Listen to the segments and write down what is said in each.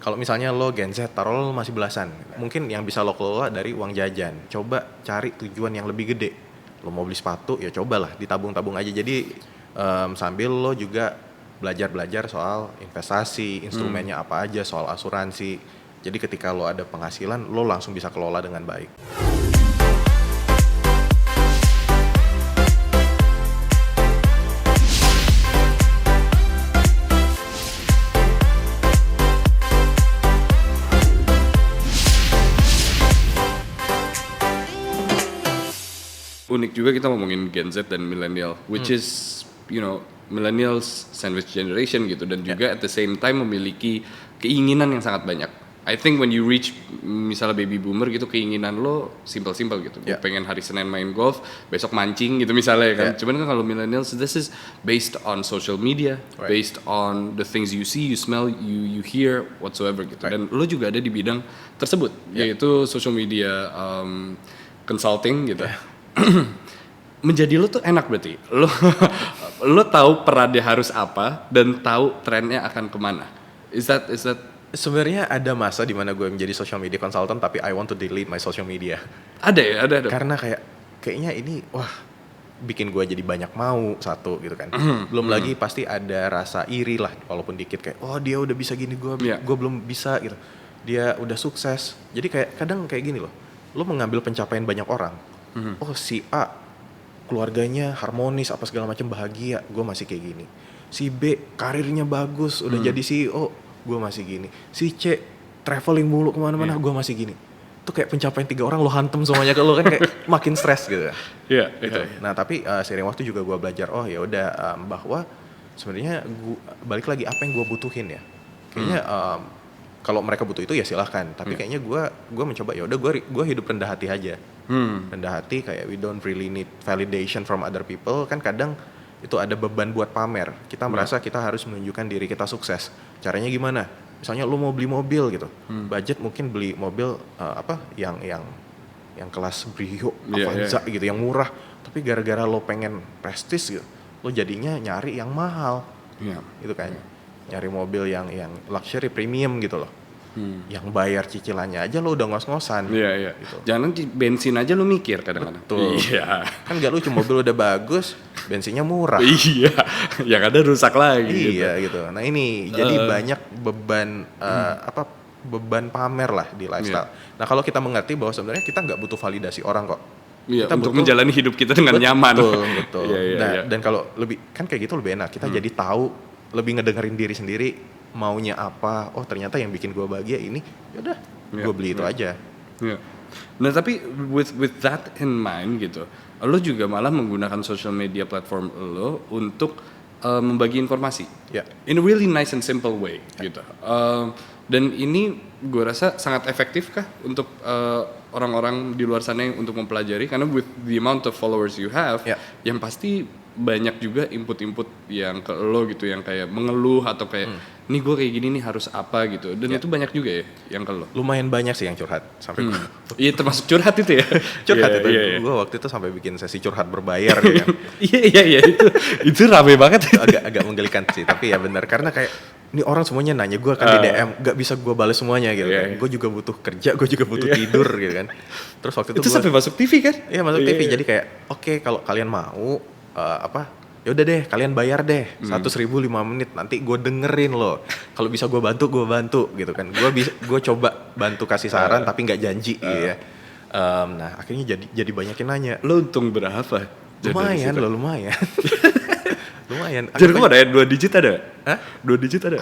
Kalau misalnya lo Gen Z, taruh lo masih belasan, mungkin yang bisa lo kelola dari uang jajan. Coba cari tujuan yang lebih gede. Lo mau beli sepatu, ya cobalah ditabung-tabung aja. Jadi sambil lo juga belajar soal investasi, instrumennya apa aja, soal asuransi. Jadi ketika lo ada penghasilan, lo langsung bisa kelola dengan baik. Unik juga kita ngomongin Gen Z dan millennial, which is, you know, millennials sandwich generation gitu, dan juga at the same time memiliki keinginan yang sangat banyak. I think when you reach misalnya baby boomer gitu, keinginan lo simple gitu. Gue pengen hari Senin main golf, besok mancing gitu misalnya kan. Cuman kan kalau millennials, this is based on social media, based on the things you see, you smell, you hear whatsoever gitu. Dan lo juga ada di bidang tersebut, yaitu social media consulting gitu. Menjadi lo tuh enak berarti. Lo tahu perannya harus apa dan tahu trennya akan kemana. Is that Sebenarnya ada masa di mana gue menjadi social media consultant, tapi I want to delete my social media. Ada ya, ada. Karena kayaknya ini bikin gue jadi banyak mau satu gitu kan. Belum lagi pasti ada rasa iri lah, walaupun dikit, kayak dia udah bisa gini, gue belum bisa gitu. Dia udah sukses. Jadi kayak kadang kayak gini loh. Lo mengambil pencapaian banyak orang. Si A keluarganya harmonis apa segala macam, bahagia, gue masih kayak gini. Si B karirnya bagus, udah jadi CEO, gue masih gini. Si C traveling mulu kemana-mana, gue masih gini. Itu kayak pencapaian 3 orang lo hantem semuanya ke lo, kan kayak makin stres gitu. Gitu. Nah tapi seiring waktu juga gue belajar, ya udah bahwa sebenarnya balik lagi apa yang gue butuhin ya. Kayaknya kalau mereka butuh itu ya silahkan, tapi kayaknya gue mencoba, ya udah gue hidup rendah hati aja. Rendah hati, kayak we don't really need validation from other people. Kan kadang itu ada beban buat pamer. Kita merasa kita harus menunjukkan diri kita sukses. Caranya gimana? Misalnya lu mau beli mobil gitu, budget mungkin beli mobil yang kelas Brio, Avanza gitu, yang murah. Tapi gara-gara lo pengen prestis gitu, lo jadinya nyari yang mahal, gitu kan? Nyari mobil yang luxury premium gitu loh. Yang bayar cicilannya aja lo udah ngos-ngosan. Gitu. Jangan bensin aja lo mikir kadang-kadang. Betul. Kan gak lucu, mobil udah bagus, bensinnya murah. Yang ada rusak lagi. Gitu. Nah ini jadi banyak beban beban pamer lah di lifestyle. Nah kalau kita mengerti bahwa sebenarnya kita nggak butuh validasi orang kok. Kita untuk menjalani hidup kita dengan nyaman. Betul. Dan kalau lebih kan kayak gitu lebih enak. Kita jadi tahu, lebih ngedengerin diri sendiri maunya apa. Ternyata yang bikin gue bahagia ini, yaudah gue beli itu aja. Nah tapi with that in mind gitu, lo juga malah menggunakan social media platform lo untuk membagi informasi in a really nice and simple way gitu. Dan ini gue rasa sangat efektif kah untuk orang-orang di luar sana yang untuk mempelajari, karena with the amount of followers you have, yang pasti banyak juga input-input yang ke lo gitu, yang kayak mengeluh atau kayak nih gue kayak gini nih harus apa gitu, dan itu banyak juga ya yang ke lo. Lumayan banyak sih yang curhat sampai Iya termasuk curhat itu ya. Curhat itu. Gue waktu itu sampai bikin sesi curhat berbayar gitu kan. Iya itu rame banget. agak menggelikan sih, tapi ya benar, karena kayak ini orang semuanya nanya gue kan di DM, gak bisa gue balas semuanya gitu kan. Gue juga butuh kerja, gue juga butuh tidur gitu kan. Terus waktu itu sampai masuk TV kan? Iya masuk TV. Jadi kayak oke, kalau kalian mau ya udah deh, kalian bayar deh 100.000 5 menit, nanti gue dengerin lo. Kalau bisa gue bantu gitu kan. Gue coba bantu kasih saran tapi nggak janji gitu ya. Nah akhirnya jadi banyak yang nanya. Lo untung berapa? Lumayan. Jadi kok ada 2 digit ada? Hah? 2 digit ada?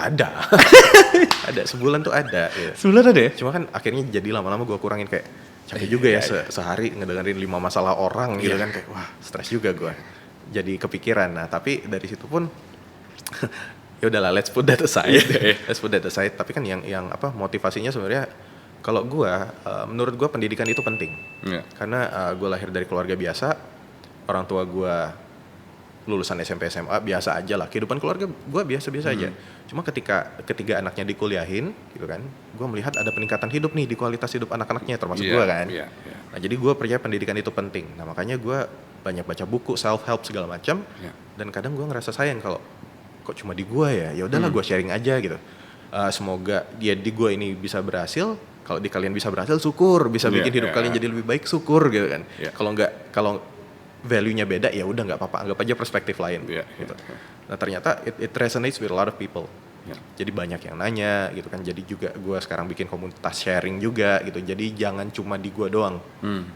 Ada, sebulan tuh ada. Ya. Sebulan ada ya? Cuma kan akhirnya jadi lama-lama gue kurangin, kayak capek juga ya sehari ngedengerin 5 masalah orang gitu kan, kayak wah stres juga gue. Jadi kepikiran. Nah tapi dari situ pun ya udahlah, let's put that aside. Tapi kan yang motivasinya sebenarnya, kalau gue menurut gue pendidikan itu penting. Karena gue lahir dari keluarga biasa, orang tua gue lulusan SMP SMA biasa aja lah, kehidupan keluarga gue biasa-biasa aja. Cuma ketika ketiga anaknya dikuliahin gitu kan, gue melihat ada peningkatan hidup nih di kualitas hidup anak-anaknya, termasuk gue kan. Nah jadi gue percaya pendidikan itu penting. Nah makanya gue banyak baca buku self help segala macam. Dan kadang gue ngerasa sayang kalau kok cuma di gue ya udahlah gue sharing aja gitu. Semoga dia di gue ini bisa berhasil. Kalau di kalian bisa berhasil, syukur. Bisa bikin hidup kalian jadi lebih baik, syukur gitu kan. Kalau value-nya beda, ya udah nggak apa-apa. Anggap aja perspektif lain. Gitu. Nah ternyata it resonates with a lot of people. Jadi banyak yang nanya gitu kan. Jadi juga gue sekarang bikin komunitas sharing juga gitu. Jadi jangan cuma di gue doang.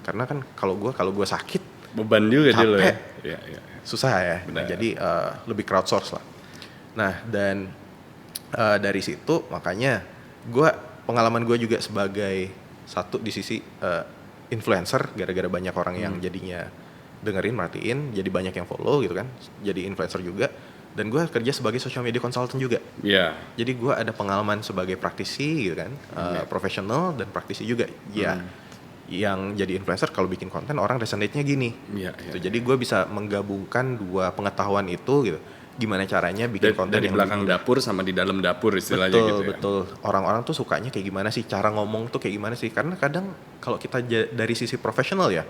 Karena kan kalau gue sakit, beban juga capek, dulu ya. Susah ya. Nah, jadi lebih crowdsource lah. Nah dan dari situ makanya pengalaman gue juga sebagai satu di sisi influencer, gara-gara banyak orang yang jadinya dengerin, merhatiin, jadi banyak yang follow gitu kan, jadi influencer juga. Dan gue kerja sebagai social media consultant juga. Jadi gue ada pengalaman sebagai praktisi gitu kan, profesional dan praktisi juga. Yang jadi influencer kalau bikin konten orang resonate-nya gini. Gitu. Jadi gue bisa menggabungkan dua pengetahuan itu gitu. Gimana caranya bikin konten dari yang belakang dapur sama di dalam dapur istilahnya gitu ya. Betul. Orang-orang tuh sukanya kayak gimana sih, cara ngomong tuh kayak gimana sih. Karena kadang kalau kita dari sisi profesional ya,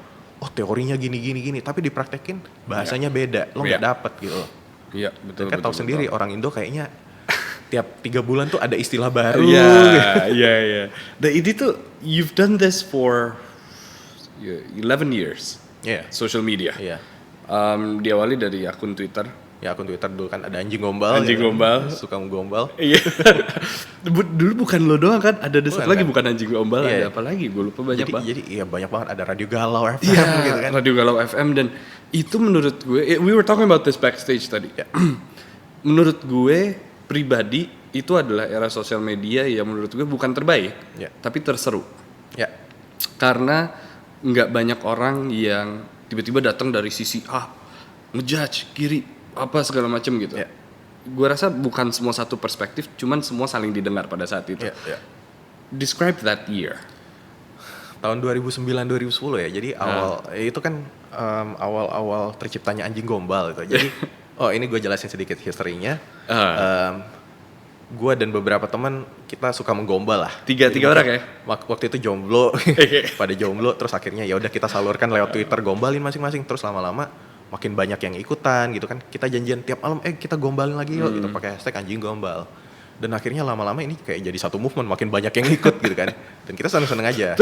teorinya gini, tapi dipraktekin bahasanya beda, lo nggak dapet gitu. Iya, betul. Kan tahu sendiri orang Indo kayaknya tiap 3 bulan tuh ada istilah baru. Iya. Dan ini tuh you've done this for 11 years. Social media. Diawali dari akun Twitter. Ya akun Twitter dulu kan ada anjing gombal. Suka menggombal. Iya. Dulu bukan lo doang kan, ada satu lagi bukan anjing gombal, ada apa lagi? Gue lupa banyak banget. Jadi iya banyak banget, ada Radio Galau FM gitu kan. Radio Galau FM, dan itu menurut gue, we were talking about this backstage tadi. Menurut gue pribadi itu adalah era sosial media yang menurut gue bukan terbaik, tapi terseru. Karena nggak banyak orang yang tiba-tiba datang dari sisi ngejudge kiri apa segala macam gitu. Gue rasa bukan semua satu perspektif, cuman semua saling didengar pada saat itu. Describe that year. Tahun 2009-2010 ya. Jadi itu kan awal-awal terciptanya anjing gombal gitu. Jadi ini gue jelasin sedikit historinya. Gue dan beberapa teman kita suka menggombal lah. Tiga orang ya. Waktu itu jomblo, pada jomblo. Terus akhirnya ya udah kita salurkan lewat Twitter, gombalin masing-masing. Terus lama-lama makin banyak yang ikutan gitu kan. Kita janjian tiap malam, kita gombalin lagi yuk gitu, pakai hashtag anjing gombal. Dan akhirnya lama-lama ini kayak jadi satu movement, makin banyak yang ikut gitu kan. Dan kita seneng-seneng aja.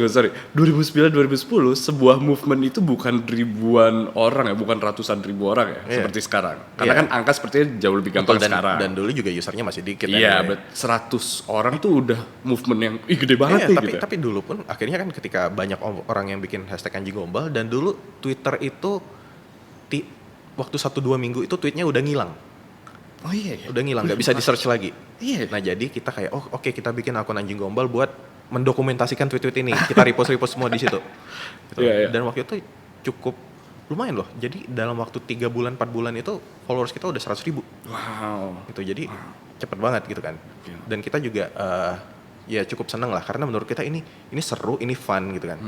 Sorry, 2009-2010 sebuah movement itu bukan ribuan orang ya, bukan ratusan ribu orang ya, seperti sekarang. Karena kan angka sepertinya jauh lebih gampang sekarang. Dan dulu juga usernya masih dikit. Iya, 100 orang tuh udah movement yang gede banget nih gitu. Tapi dulu pun akhirnya kan ketika banyak orang yang bikin hashtag anjing gombal, dan dulu Twitter itu waktu 1-2 minggu itu tweetnya udah ngilang. Udah ngilang, nggak bisa di search lagi. Nah jadi kita kayak oke, kita bikin akun anjing gombal buat mendokumentasikan tweet-tweet ini. Kita repost semua di situ. Gitu. Dan waktu itu cukup lumayan loh. Jadi dalam waktu 3 bulan 4 bulan itu followers kita udah 100.000. Wow. Gitu. Jadi cepet banget gitu kan. Dan kita juga ya cukup seneng lah, karena menurut kita ini seru, ini fun gitu kan.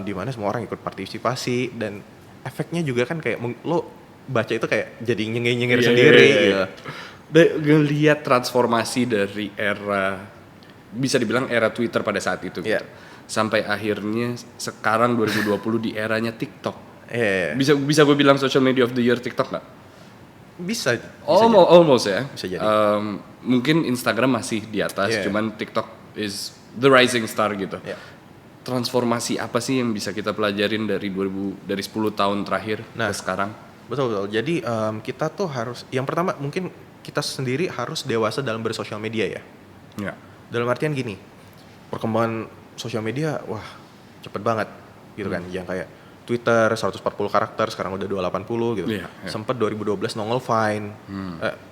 Dimana semua orang ikut partisipasi, dan efeknya juga kan kayak lo baca itu kayak jadi nyengir sendiri gitu. Ngelihat transformasi dari era, bisa dibilang era Twitter pada saat itu gitu. Sampai akhirnya sekarang 2020 di eranya TikTok. Bisa gue bilang social media of the year TikTok nggak? Bisa almost ya. Bisa jadi. Mungkin Instagram masih di atas, cuman TikTok is the rising star gitu. Transformasi apa sih yang bisa kita pelajarin dari 10 tahun terakhir ke sekarang? Betul. Jadi kita tuh harus, yang pertama mungkin kita sendiri harus dewasa dalam bersosial media ya. Dalam artian gini, perkembangan sosial media cepet banget gitu kan. Yang kayak Twitter 140 karakter sekarang udah 280 gitu. Sempet 2012 nongol Vine.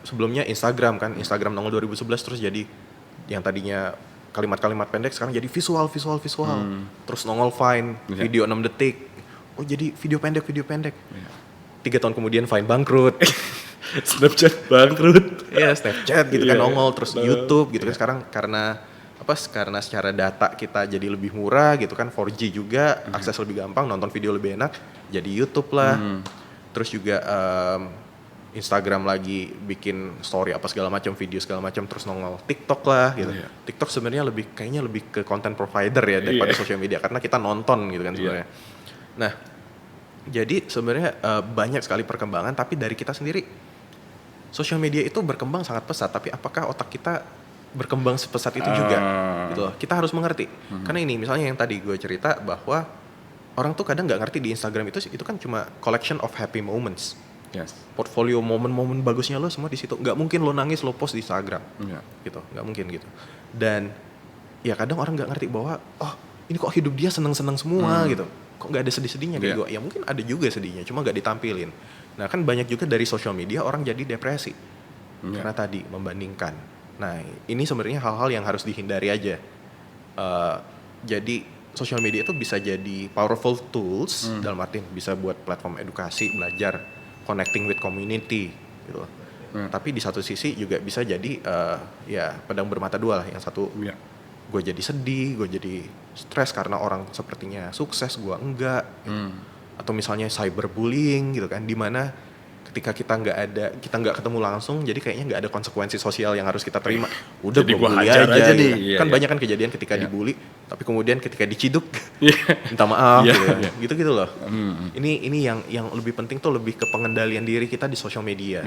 Sebelumnya Instagram kan, Instagram nongol 2011 terus jadi yang tadinya kalimat-kalimat pendek sekarang jadi visual. Terus nongol Vine, video 6 detik. Jadi video pendek. 3 tahun kemudian Vine bangkrut. Snapchat bangkrut. Snapchat gitu kan nongol, terus YouTube gitu kan sekarang karena secara data kita jadi lebih murah gitu kan, 4G juga, akses lebih gampang, nonton video lebih enak, jadi YouTube lah. Terus juga Instagram lagi bikin story apa segala macam, video segala macam, terus nongol TikTok lah gitu. TikTok sebenarnya kayaknya lebih ke content provider ya daripada social media, karena kita nonton gitu kan sebenarnya. Nah, jadi sebenarnya banyak sekali perkembangan, tapi dari kita sendiri social media itu berkembang sangat pesat, tapi apakah otak kita berkembang sepesat itu juga gitu loh. Kita harus mengerti. Karena ini misalnya yang tadi gue cerita bahwa orang tuh kadang nggak ngerti di Instagram itu kan cuma collection of happy moments. Yes. Portfolio momen-momen bagusnya lo semua di situ. Nggak mungkin lo nangis lo post di Instagram. Gitu, nggak mungkin gitu. Dan ya kadang orang nggak ngerti bahwa oh ini kok hidup dia seneng-seneng semua gitu. Kok nggak ada sedih-sedihnya kayak gue. Ya mungkin ada juga sedihnya, cuma nggak ditampilin. Nah kan banyak juga dari sosial media orang jadi depresi karena tadi membandingkan. Nah ini sebenarnya hal-hal yang harus dihindari aja. Jadi sosial media itu bisa jadi powerful tools dalam artian bisa buat platform edukasi, belajar, connecting with community gitu. Tapi di satu sisi juga bisa jadi ya pedang bermata dua lah. Yang satu gue jadi sedih, gue jadi stres karena orang sepertinya sukses, gue enggak. Atau misalnya cyberbullying gitu kan, dimana ketika kita nggak ketemu langsung, jadi kayaknya nggak ada konsekuensi sosial yang harus kita terima. Udah gue bully aja nih. Kan banyak kan kejadian ketika dibully, tapi kemudian ketika diciduk minta maaf gitu loh. Ini yang lebih penting tuh lebih ke pengendalian diri kita di sosial media.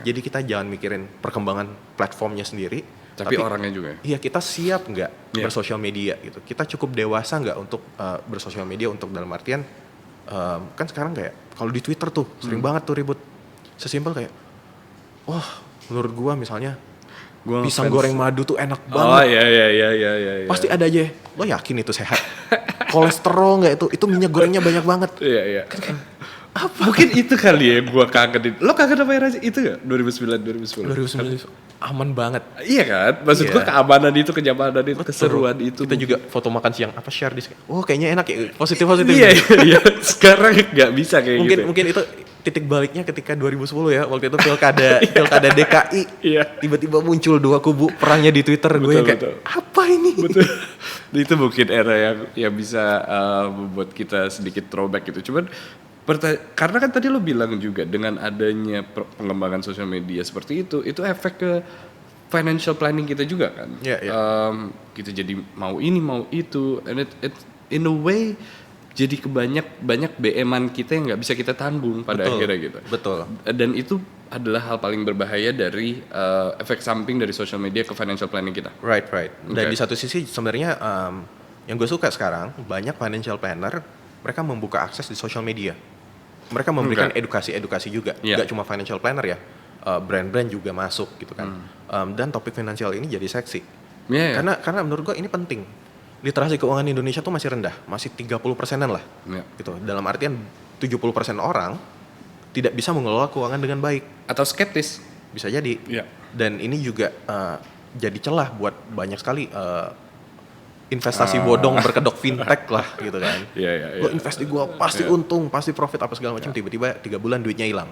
Jadi kita jangan mikirin perkembangan platformnya sendiri, tapi orangnya juga. Iya, kita siap nggak bersosial media gitu. Kita cukup dewasa nggak untuk bersosial media, untuk dalam artian kan sekarang kayak kalau di Twitter tuh sering banget tuh ribut. Sesimpel kayak, menurut gua misalnya pisang goreng madu tuh enak banget. Oh iya. Pasti ada aja. Lo yakin itu sehat? Kolesterol nggak itu? Itu minyak gorengnya banyak banget. Iya. Apa? Mungkin itu kali ya gua kangenin. Lo kangen apa ya itu gak? 2009 aman banget. Iya kan? Maksud gua keamanan itu, kenyamanan itu, keseruan itu. Kita juga foto makan siang share di sini. Kayaknya enak ya. Positif. Iya. Sekarang nggak bisa kayak gitu. Mungkin itu titik baliknya ketika 2010 ya, waktu itu pilkada DKI. Tiba-tiba muncul dua kubu perangnya di Twitter. Gue kayak apa ini? Betul. Itu mungkin era yang bisa membuat kita sedikit throwback gitu. Cuman karena kan tadi lo bilang juga dengan adanya pengembangan sosial media seperti itu efek ke financial planning kita juga kan. Kita jadi mau ini mau itu, and it in a way jadi banyak BM-an kita yang nggak bisa kita tanggung pada akhirnya gitu. Betul. Dan itu adalah hal paling berbahaya dari efek samping dari social media ke financial planning kita. Right. Dan di satu sisi sebenarnya yang gue suka sekarang banyak financial planner mereka membuka akses di social media. Mereka memberikan edukasi juga, nggak cuma financial planner ya, brand-brand juga masuk gitu kan. Dan topik finansial ini jadi seksi. Karena menurut gue ini penting. Literasi keuangan Indonesia tuh masih rendah, masih 30%-an lah. Gitu. Dalam artian 70% orang tidak bisa mengelola keuangan dengan baik. Atau skeptis. Bisa jadi. Dan ini juga jadi celah buat banyak sekali investasi bodong berkedok fintech lah gitu kan. Gue invest di gue pasti untung, pasti profit apa segala macam, tiba-tiba 3 bulan duitnya hilang.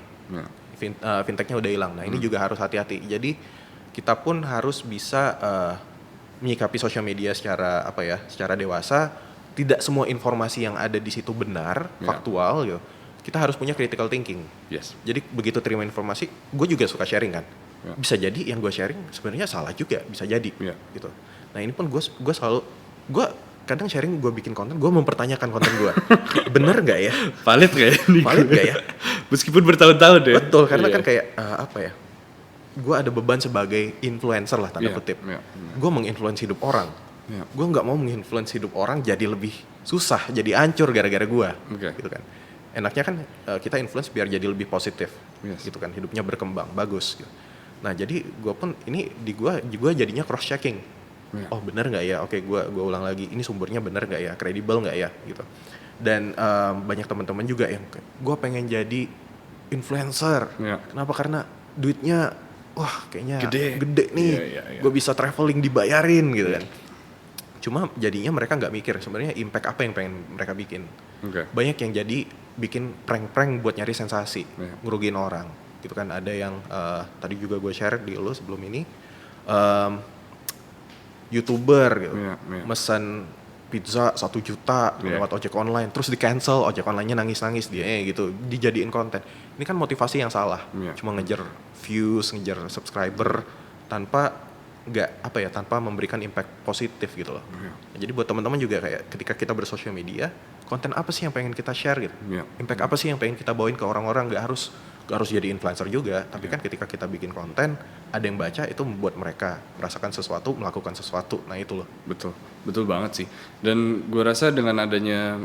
Fintechnya udah hilang. Nah ini juga harus hati-hati. Jadi kita pun harus bisa menyikapi sosial media secara secara dewasa. Tidak semua informasi yang ada di situ benar, faktual gitu. Kita harus punya critical thinking. Jadi begitu terima informasi, gue juga suka sharing kan. Bisa jadi yang gue sharing sebenarnya salah juga, bisa jadi gitu. Nah ini pun gue kadang sharing, gue bikin konten, gue mempertanyakan konten gue. Bener nggak ya? Valid nggak ya? Meskipun bertahun-tahun ya. Betul, karena kan kayak gue ada beban sebagai influencer lah tanda kutip. Gue menginfluence hidup orang. Gue nggak mau menginfluence hidup orang jadi lebih susah, jadi hancur gara-gara gue. Gitu kan. Enaknya kan kita influence biar jadi lebih positif. Gitu kan, hidupnya berkembang, bagus. Gitu. Nah jadi gue pun ini di gue jadinya cross checking. Bener nggak ya? Oke, gue ulang lagi. Ini sumbernya bener nggak ya? Kredibel nggak ya? Gitu. Dan banyak teman-teman juga yang gue pengen jadi influencer. Kenapa? Karena duitnya kayaknya gede nih. Gue bisa traveling dibayarin gitu kan. Cuma jadinya mereka nggak mikir sebenarnya impact apa yang pengen mereka bikin. Banyak yang jadi bikin prank-prank buat nyari sensasi, ngerugiin orang. Gitu kan. Ada yang tadi juga gue share di lo sebelum ini. YouTuber gitu, mesen pizza 1 juta lewat ojek online, terus di cancel, ojek online-nya nangis-nangis dia gitu, dijadiin konten. Ini kan motivasi yang salah, cuma ngejar views, ngejar subscriber tanpa tanpa memberikan impact positif gitu loh. Jadi buat teman-teman juga kayak ketika kita bersosial media, konten apa sih yang pengen kita share gitu, impact apa sih yang pengen kita bawain ke orang-orang, nggak harus harus jadi influencer juga, tapi kan ketika kita bikin konten, ada yang baca, itu membuat mereka merasakan sesuatu, melakukan sesuatu. Nah itu loh. Betul banget sih. Dan gue rasa dengan adanya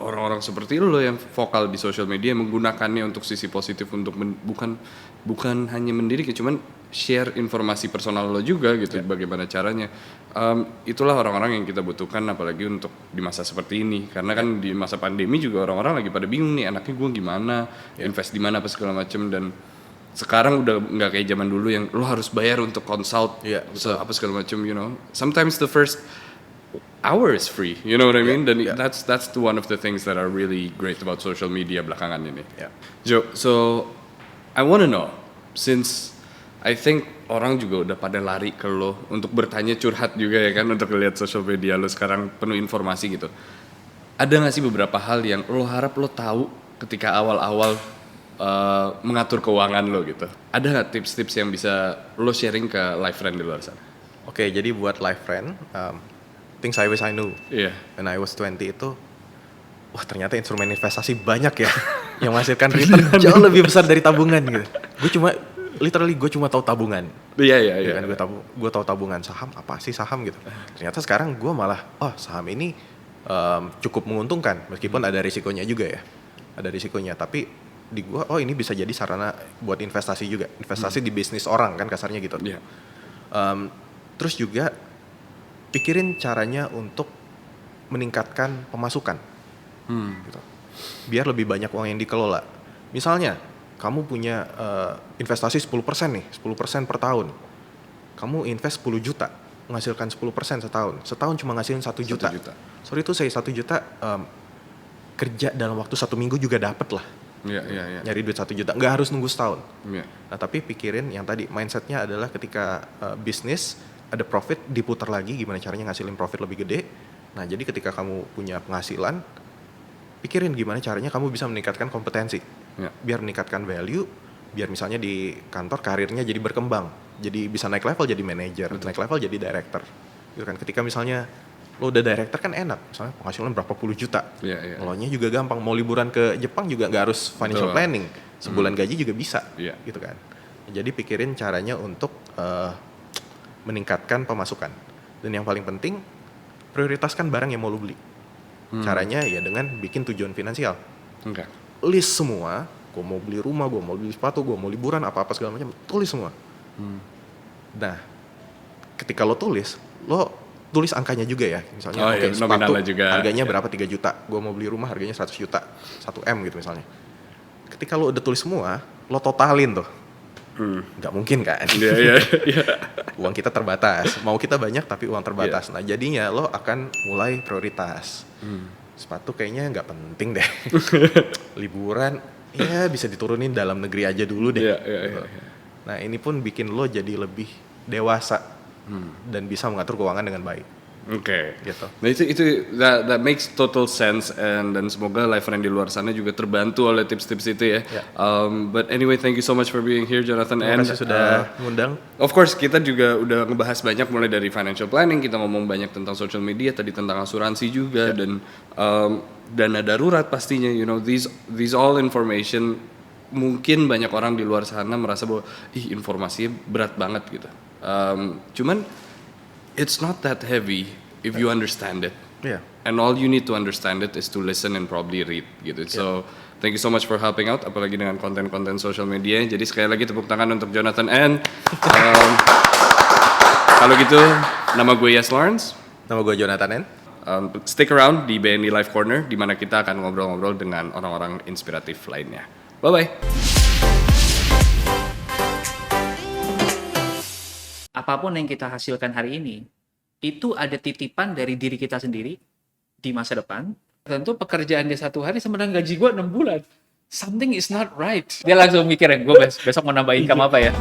orang-orang seperti lo yang vokal di social media, menggunakannya untuk sisi positif, untuk bukan hanya mendidik, cuman share informasi personal lo juga gitu, bagaimana caranya. Itulah orang-orang yang kita butuhkan, apalagi untuk di masa seperti ini, karena kan di masa pandemi juga orang-orang lagi pada bingung nih, anaknya gue gimana, invest di mana apa segala macem. Dan sekarang udah nggak kayak zaman dulu yang lo harus bayar untuk consult apa segala macem, you know. Sometimes the first hour is free, you know what I mean? Dan that's one of the things that are really great about social media belakangan ini. Joe, so I wanna know, since I think orang juga udah pada lari ke lo untuk bertanya, curhat juga ya kan, untuk lihat social media lo sekarang penuh informasi gitu. Ada nggak sih beberapa hal yang lo harap lo tahu ketika awal-awal mengatur keuangan lo gitu? Ada nggak tips-tips yang bisa lo sharing ke live friend di luar sana? Oke, jadi buat live friend, things I wish I knew when I was 20 itu, wah ternyata instrumen investasi banyak ya yang menghasilkan return jauh lebih besar dari tabungan gitu. Gue cuma tahu tabungan. Iya. Kan gue tahu tabungan saham, apa sih saham gitu. Ternyata sekarang gue malah, saham ini cukup menguntungkan meskipun ada risikonya juga ya. Ada risikonya, tapi di gue, ini bisa jadi sarana buat investasi juga. Investasi di bisnis orang kan kasarnya gitu. Terus juga pikirin caranya untuk meningkatkan pemasukan. Gitu. Biar lebih banyak uang yang dikelola. Misalnya, kamu punya investasi 10% nih, 10% per tahun. Kamu invest 10 juta, menghasilkan 10% setahun. Setahun cuma ngasilin 1 juta. Sorry tuh saya 1 juta, kerja dalam waktu 1 minggu juga dapet lah. Nyari duit 1 juta, nggak harus nunggu setahun. Nah tapi pikirin yang tadi, mindsetnya adalah ketika bisnis, ada profit, diputar lagi gimana caranya ngasilin profit lebih gede. Nah jadi ketika kamu punya penghasilan, pikirin gimana caranya kamu bisa meningkatkan kompetensi. Biar meningkatkan value, biar misalnya di kantor karirnya jadi berkembang. Jadi bisa naik level jadi manager, naik level jadi director. Gitu kan. Ketika misalnya lo udah director kan enak, misalnya penghasilan berapa puluh juta. Ngelolanya juga gampang, mau liburan ke Jepang juga nggak harus financial planning. Sebulan gaji juga bisa, gitu kan. Jadi pikirin caranya untuk meningkatkan pemasukan. Dan yang paling penting, prioritaskan barang yang mau lo beli. Caranya ya dengan bikin tujuan finansial. List semua, gue mau beli rumah, gue mau beli sepatu, gue mau liburan, apa-apa segala macam, tulis semua. Nah, ketika lo tulis angkanya juga ya. Misalnya sepatu juga, harganya berapa, 3 juta. Gue mau beli rumah harganya 100 juta, 1M gitu misalnya. Ketika lo udah tulis semua, lo totalin tuh. Nggak mungkin kan? Uang kita terbatas. Mau kita banyak tapi uang terbatas. Nah jadinya lo akan mulai prioritas. Sepatu kayaknya nggak penting deh. Liburan ya bisa diturunin dalam negeri aja dulu deh. Nah ini pun bikin lo jadi lebih dewasa dan bisa mengatur keuangan dengan baik. Gitu. Nah itu that makes total sense, dan semoga live friend di luar sana juga terbantu oleh tips-tips itu ya. But anyway, thank you so much for being here, Jonathan. Terima kasih sudah mengundang. Of course kita juga udah ngebahas banyak, mulai dari financial planning, kita ngomong banyak tentang social media, tadi tentang asuransi juga, dan dana darurat pastinya. You know, these all information, mungkin banyak orang di luar sana merasa bahwa informasinya berat banget gitu. Cuman it's not that heavy if you understand it. And all you need to understand it is to listen and probably read gitu. So thank you so much for helping out, apalagi dengan konten-konten social media. Jadi sekali lagi tepuk tangan untuk Jonathan N. Kalau gitu, nama gue Yas Lawrence. Nama gue Jonathan N. Stick around di BNI Live Corner, di mana kita akan ngobrol-ngobrol dengan orang-orang inspiratif lainnya. Bye-bye. Apapun yang kita hasilkan hari ini, itu ada titipan dari diri kita sendiri di masa depan. Tentu pekerjaan dia 1 hari sama dengan gaji gue 6 bulan. Something is not right. Dia langsung mikir, gue besok mau nambah income apa ya.